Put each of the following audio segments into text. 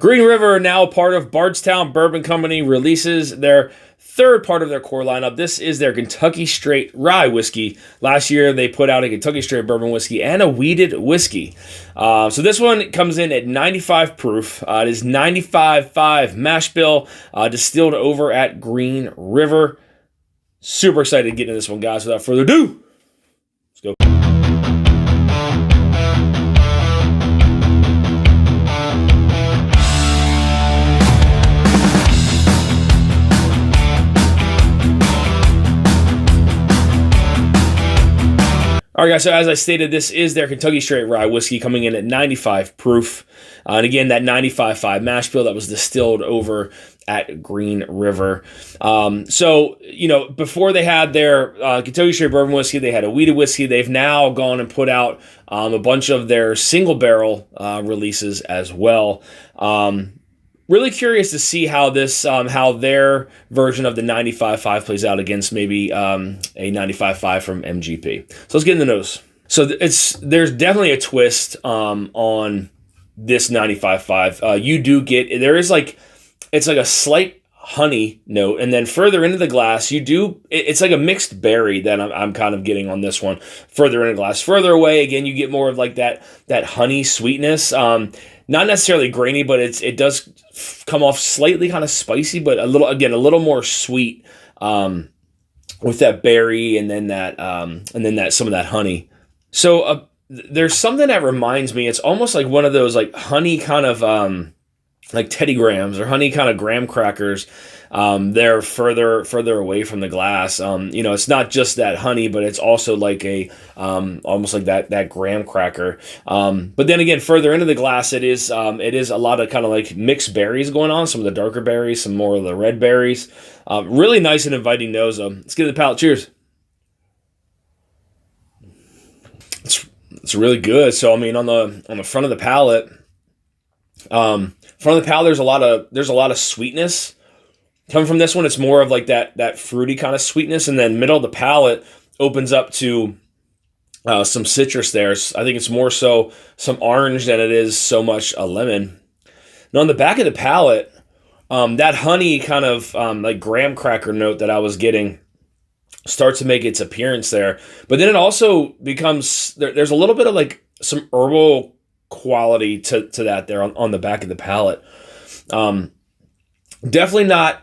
Green River, now part of Bardstown Bourbon Company, releases their third part of their core lineup. This is their Kentucky Straight Rye Whiskey. Last year, they put out a Kentucky Straight Bourbon Whiskey and a Wheated Whiskey. So this one comes in at 95 proof. It is 95.5 mash bill, distilled over at Green River. Super excited to get into this one, guys. Without further ado, let's go. All right, guys, so as I stated, this is their Kentucky Straight Rye Whiskey coming in at 95 proof. And again, that 95.5 mash bill that was distilled over at Green River. So, before they had their Kentucky Straight Bourbon Whiskey, they had a Wheated Whiskey. They've now gone and put out a bunch of their single barrel releases as well. Really curious to see how this, how their version of the 95.5 plays out against maybe a 95.5 from MGP. So let's get in the nose. So there's definitely a twist on this 95.5. You do get, it's like a slight honey note, and then further into the glass, it's like a mixed berry that I'm kind of getting on this one. Further into the glass, further away, again, you get more of like that honey sweetness. Not necessarily grainy, but it does come off slightly kind of spicy, but a little more sweet with that berry and then that some of that honey. So there's something that reminds me. It's almost like one of those like honey kind of like Teddy Grahams or honey kind of graham crackers. They're further away from the glass. It's not just that honey, but it's also like almost like that graham cracker. But then again, further into the glass, it is a lot of kind of like mixed berries going on. Some of the darker berries, some more of the red berries. Really nice and inviting nose. Let's get to the palate. Cheers. It's really good. So I mean, on the front of the palate, there's a lot of sweetness. Coming from this one, it's more of like that fruity kind of sweetness, and then middle of the palate opens up to some citrus there. I think it's more so some orange than it is so much a lemon. Now on the back of the palate, that honey kind of like graham cracker note that I was getting starts to make its appearance there. But then it also becomes, there's a little bit of like some herbal quality to that there on the back of the palate. Definitely not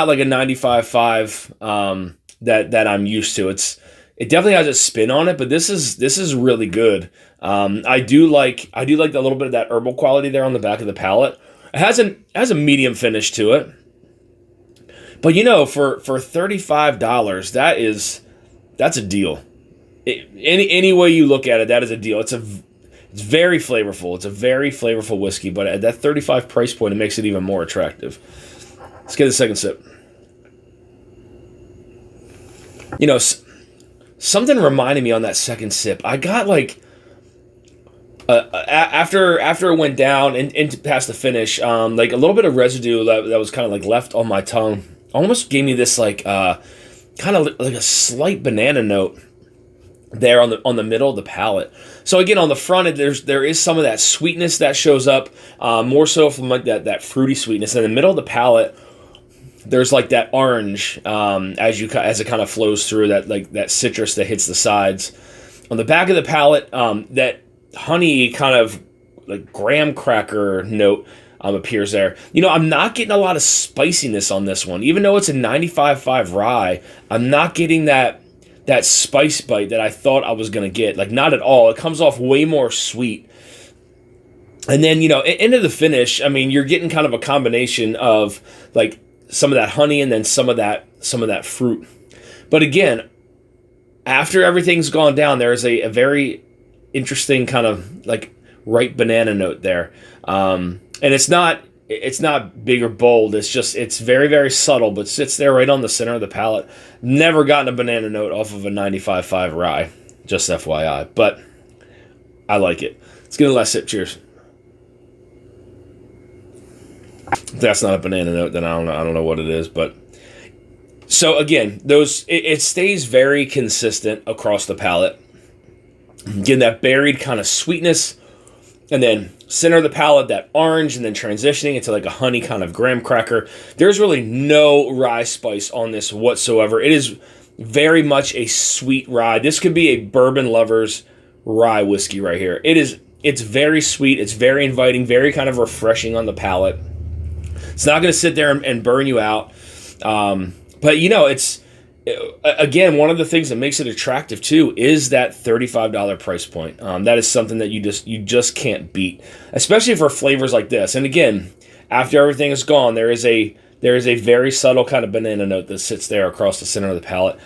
like a 95.5 that I'm used to. It definitely has a spin on it, but this is really good. I do like a little bit of that herbal quality there on the back of the palate. It has a medium finish to it. But for $35, that's a deal. Any way you look at it, that is a deal. It's very flavorful. It's a very flavorful whiskey, but at that 35 price point, it makes it even more attractive. Let's get the second sip. Something reminded me on that second sip. I got like after it went down and past the finish, like a little bit of residue that was kind of like left on my tongue. Almost gave me this like kind of like a slight banana note there on the middle of the palate. So again, on the front, there is some of that sweetness that shows up, more so from like that fruity sweetness. In the middle of the palate, there's like that orange as it kind of flows through, that citrus that hits the sides. On the back of the palate, that honey kind of like graham cracker note appears there. I'm not getting a lot of spiciness on this one, even though it's a 95.5 rye. I'm not getting that spice bite that I thought I was going to get. Like, not at all. It comes off way more sweet. And then, into the finish, I mean, you're getting kind of a combination of like some of that honey and then some of that fruit. But again, after everything's gone down, there is a very interesting kind of like ripe banana note there. And it's not big or bold. It's very, very subtle, but sits there right on the center of the palate. Never gotten a banana note off of a 95.5 rye, just FYI. But I like it. Let's get a last sip. Cheers. If that's not a banana note, then I don't know what it is. But so again, it stays very consistent across the palate. Again, that berried kind of sweetness, And then center of the palate, that orange, and then transitioning into like a honey kind of graham cracker. There's really no rye spice on this whatsoever. It is very much a sweet rye. This could be a bourbon lover's rye whiskey right here. It's very sweet. It's very inviting, very kind of refreshing on the palate. It's not going to sit there and burn you out. But it's again, one of the things that makes it attractive too is that $35 price point. That is something that you just can't beat, especially for flavors like this. And again, after everything is gone, there is a very subtle kind of banana note that sits there across the center of the palate.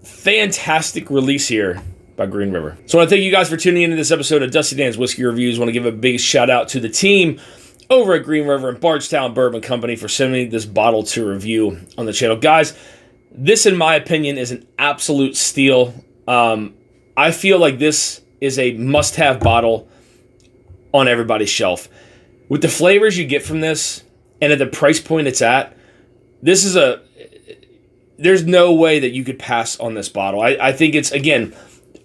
Fantastic release here by Green River. So I want to thank you guys for tuning into this episode of Dusty Dan's Whiskey Reviews. I want to give a big shout out to the team over at Green River and Bardstown Bourbon Company for sending me this bottle to review on the channel. Guys, this, in my opinion, is an absolute steal. I feel like this is a must-have bottle on everybody's shelf. With the flavors you get from this, and at the price point it's at, there's no way that you could pass on this bottle. I think it's, again,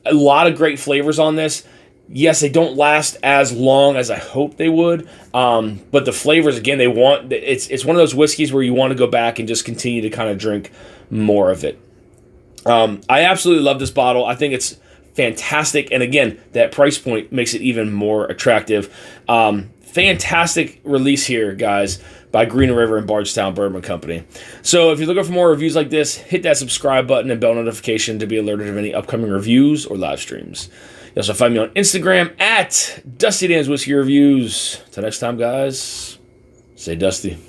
a lot of great flavors on this. Yes, they don't last as long as I hope they would, but the flavors, again, it's one of those whiskeys where you want to go back and just continue to kind of drink more of it. I absolutely love this bottle. I think it's fantastic, and again, that price point makes it even more attractive. Fantastic release here, guys, by Green River and Bardstown Bourbon Company. So if you're looking for more reviews like this, hit that subscribe button and bell notification to be alerted of any upcoming reviews or live streams. You also find me on Instagram at Dusty Dan's Whiskey Reviews. Till next time, guys, stay dusty.